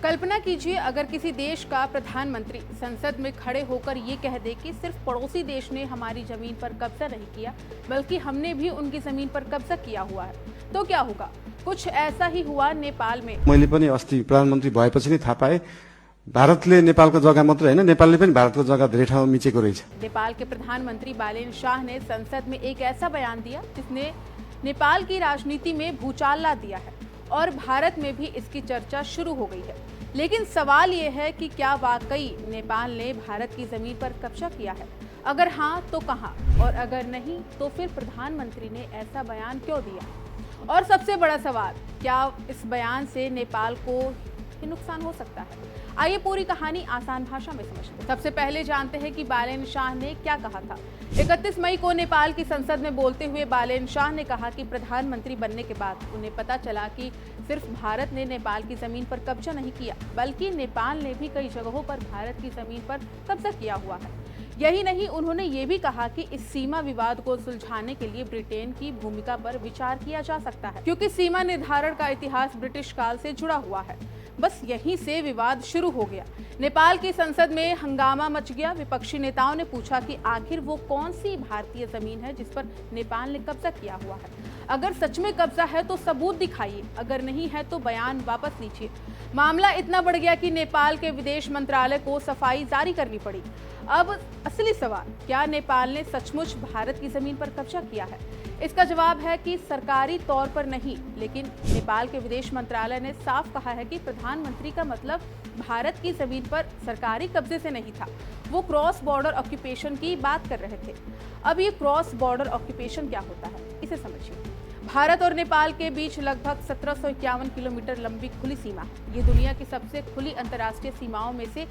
कल्पना कीजिए अगर किसी देश का प्रधानमंत्री संसद में खड़े होकर ये कह दे कि सिर्फ पड़ोसी देश ने हमारी जमीन पर कब्जा नहीं किया बल्कि हमने भी उनकी जमीन पर कब्जा किया हुआ है, तो क्या होगा? कुछ ऐसा ही हुआ नेपाल में। मैले पनि अस्ति प्रधानमन्त्री भएपछि नै थाहा पाएँ भारतले नेपालको जग्गा मात्र हैन नेपालले पनि भारतको जग्गा धेरै ठाउँमा मिचेको रहेछ। नेपाल के प्रधानमंत्री बालेन शाह ने संसद में एक ऐसा बयान दिया जिसने नेपाल की राजनीति में भूचाल ला दिया है और भारत में भी इसकी चर्चा शुरू हो गई है। लेकिन सवाल ये है कि क्या वाकई नेपाल ने भारत की जमीन पर कब्जा किया है? अगर हाँ तो कहाँ, और अगर नहीं तो फिर प्रधानमंत्री ने ऐसा बयान क्यों दिया? और सबसे बड़ा सवाल, क्या इस बयान से नेपाल को ही नुकसान हो सकता है? आइए पूरी कहानी आसान भाषा में समझते हैं। सबसे पहले जानते हैं कि बालेन शाह ने क्या कहा था। 31 मई को नेपाल की संसद में बोलते हुए बालेन शाह ने कहा कि प्रधानमंत्री बनने के बाद उन्हें पता चला कि सिर्फ भारत ने नेपाल की जमीन पर कब्जा नहीं किया बल्कि नेपाल ने भी कई जगहों पर भारत की जमीन पर कब्जा किया हुआ है। यही नहीं, उन्होंने ये भी कहा कि इस सीमा विवाद को सुलझाने के लिए ब्रिटेन की भूमिका पर विचार किया जा सकता है, क्योंकि सीमा निर्धारण का इतिहास ब्रिटिश काल से जुड़ा हुआ है। बस यहीं से विवाद शुरू हो गया। नेपाल की संसद में हंगामा मच गया। विपक्षी नेताओं ने पूछा कि आखिर वो कौन सी भारतीय जमीन है जिस पर नेपाल ने कब्जा किया हुआ है? अगर सच में कब्जा है तो सबूत दिखाइए, अगर नहीं है तो बयान वापस लीजिए। मामला इतना बढ़ गया कि नेपाल के विदेश मंत्रालय को सफाई जारी करनी पड़ी। अब असली सवाल, क्या नेपाल ने सचमुच भारत की जमीन पर कब्जा किया है? इसका जवाब है कि सरकारी तौर पर नहीं, लेकिन नेपाल के विदेश मंत्रालय ने साफ कहा है कि प्रधानमंत्री का मतलब भारत की जमीन पर सरकारी कब्जे से नहीं था, वो क्रॉस बॉर्डर ऑक्यूपेशन की बात कर रहे थे। अब ये क्रॉस बॉर्डर ऑक्यूपेशन क्या होता है, इसे समझिए। भारत और नेपाल के बीच लगभग 1751 किलोमीटर लंबी खुली सीमा है। ये दुनिया की सबसे खुली अंतर्राष्ट्रीय सीमाओं में से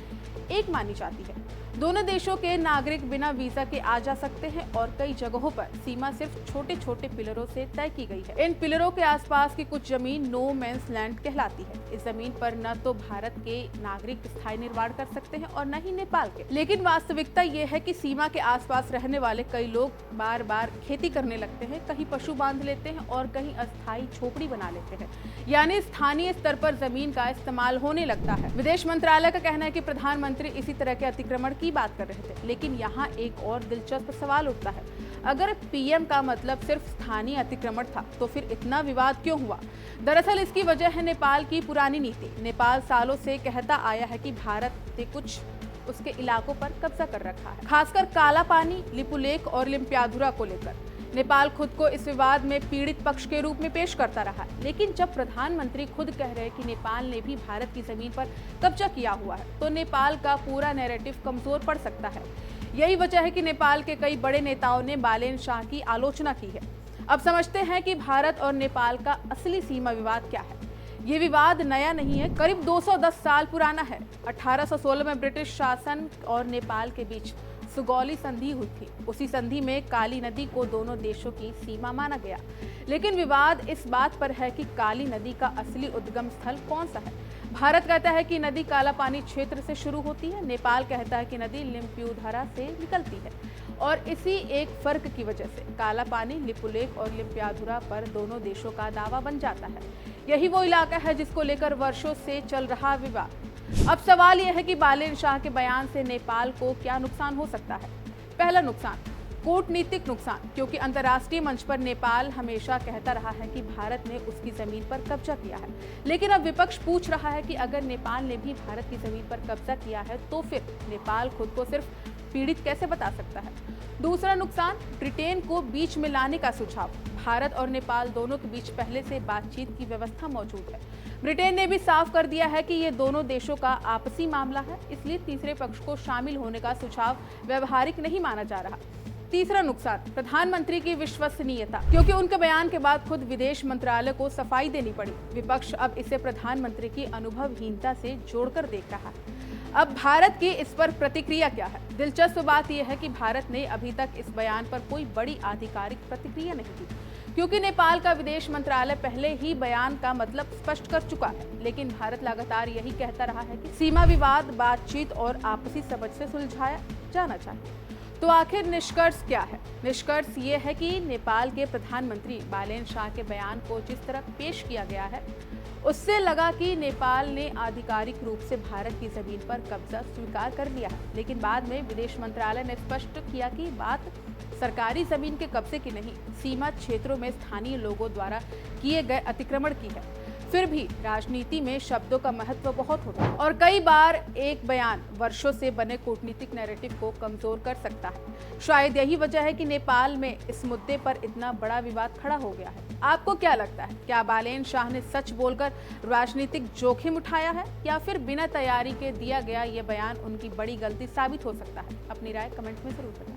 एक मानी जाती है। दोनों देशों के नागरिक बिना वीजा के आ जा सकते हैं और कई जगहों पर सीमा सिर्फ छोटे छोटे पिलरों से तय की गई है। इन पिलरों के आसपास की कुछ जमीन नो मैंस लैंड कहलाती है। इस जमीन पर न तो भारत के नागरिक स्थायी निर्माण कर सकते हैं और न ही नेपाल के। लेकिन वास्तविकता ये है कि सीमा के आसपास रहने वाले कई लोग बार बार खेती करने लगते हैं, कहीं पशु बांध लेते हैं और कहीं अस्थायी झोपड़ी बना लेते हैं, यानी स्थानीय स्तर पर जमीन का इस्तेमाल होने लगता है। विदेश मंत्रालय का कहना है कि प्रधानमंत्री इसी तरह के अतिक्रमण की बात कर रहे थे। लेकिन यहाँ एक और दिलचस्प सवाल उठता है, अगर पीएम का मतलब सिर्फ स्थानीय अतिक्रमण था तो फिर इतना विवाद क्यों हुआ? दरअसल इसकी वजह है नेपाल की पुरानी नीति। नेपाल सालों से कहता आया है कि भारत ने कुछ उसके इलाकों पर कब्जा कर रखा है, खासकर काला पानी, लिपुलेख और लिम्पियाधुरा को लेकर। नेपाल खुद को इस विवाद में पीड़ित पक्ष के रूप में पेश करता रहा। लेकिन जब प्रधानमंत्री खुद कह रहे हैं कि नेपाल ने भी भारत की जमीन पर कब्जा किया हुआ है, तो नेपाल का पूरा नैरेटिव कमजोर पड़ सकता है। यही वजह है कि नेपाल के कई बड़े नेताओं ने बालेन शाह की आलोचना की है। अब समझते हैं कि भारत और नेपाल का असली सीमा विवाद क्या है। ये विवाद नया नहीं है, करीब 210 साल पुराना है। 1816 में ब्रिटिश शासन और नेपाल के बीच सुगौली संधि हुई थी। उसी संधि में काली नदी को दोनों देशों की सीमा माना गया। लेकिन विवाद इस बात पर है कि काली नदी का असली उद्गम स्थल कौन सा है। भारत कहता है कि नदी काला पानी क्षेत्र से शुरू होती है, नेपाल कहता है कि नदी लिम्पियाधुरा से निकलती है। और इसी एक फर्क की वजह से काला पानी, लिपुलेख और लिम्पियाधुरा पर दोनों देशों का दावा बन जाता है। यही वो इलाका है जिसको लेकर वर्षों से चल रहा विवाद। अब सवाल यह है कि बालेन शाह के बयान से नेपाल को क्या नुकसान हो सकता है। पहला नुकसान, कूटनीतिक नुकसान, क्योंकि अंतर्राष्ट्रीय मंच पर नेपाल हमेशा कहता रहा है कि भारत ने उसकी जमीन पर कब्जा किया है। लेकिन अब विपक्ष पूछ रहा है कि अगर नेपाल ने भी भारत की जमीन पर कब्जा किया है तो फिर नेपाल खुद को सिर्फ पीड़ित कैसे बता सकता है। दूसरा नुकसान, ब्रिटेन को बीच में लाने का सुझाव। भारत और नेपाल दोनों के बीच पहले से बातचीत की व्यवस्था मौजूद है। ब्रिटेन ने भी साफ कर दिया है कि ये दोनों देशों का आपसी मामला है, इसलिए तीसरे पक्ष को शामिल होने का सुझाव व्यवहारिक नहीं माना जा रहा। तीसरा नुकसान, प्रधानमंत्री की विश्वसनीयता, क्योंकि उनके बयान के बाद खुद विदेश मंत्रालय को सफाई देनी पड़ी। विपक्ष अब इसे प्रधानमंत्री की अनुभवहीनता से जोड़कर देख रहा है। अब भारत की इस पर प्रतिक्रिया क्या है? दिलचस्प बात यह है कि भारत ने अभी तक इस बयान पर कोई बड़ी आधिकारिक प्रतिक्रिया नहीं दी, क्योंकि नेपाल का विदेश मंत्रालय पहले ही बयान का मतलब स्पष्ट कर चुका है। लेकिन भारत लगातार यही कहता रहा है कि सीमा विवाद बातचीत और आपसी समझ से सुलझाया जाना चाहिए। तो आखिर निष्कर्ष क्या है? निष्कर्ष ये है कि नेपाल के प्रधानमंत्री बालेन शाह के बयान को जिस तरह पेश किया गया है उससे लगा कि नेपाल ने आधिकारिक रूप से भारत की जमीन पर कब्जा स्वीकार कर लिया है, लेकिन बाद में विदेश मंत्रालय ने स्पष्ट किया कि बात सरकारी जमीन के कब्जे की नहीं, सीमा क्षेत्रों में स्थानीय लोगों द्वारा किए गए अतिक्रमण की है। फिर भी राजनीति में शब्दों का महत्व बहुत होता है और कई बार एक बयान वर्षों से बने कूटनीतिक नैरेटिव को कमजोर कर सकता है। शायद यही वजह है कि नेपाल में इस मुद्दे पर इतना बड़ा विवाद खड़ा हो गया है। आपको क्या लगता है, क्या बालेन शाह ने सच बोलकर राजनीतिक जोखिम उठाया है या फिर बिना तैयारी के दिया गया ये बयान उनकी बड़ी गलती साबित हो सकता है? अपनी राय कमेंट में जरूर बताएं।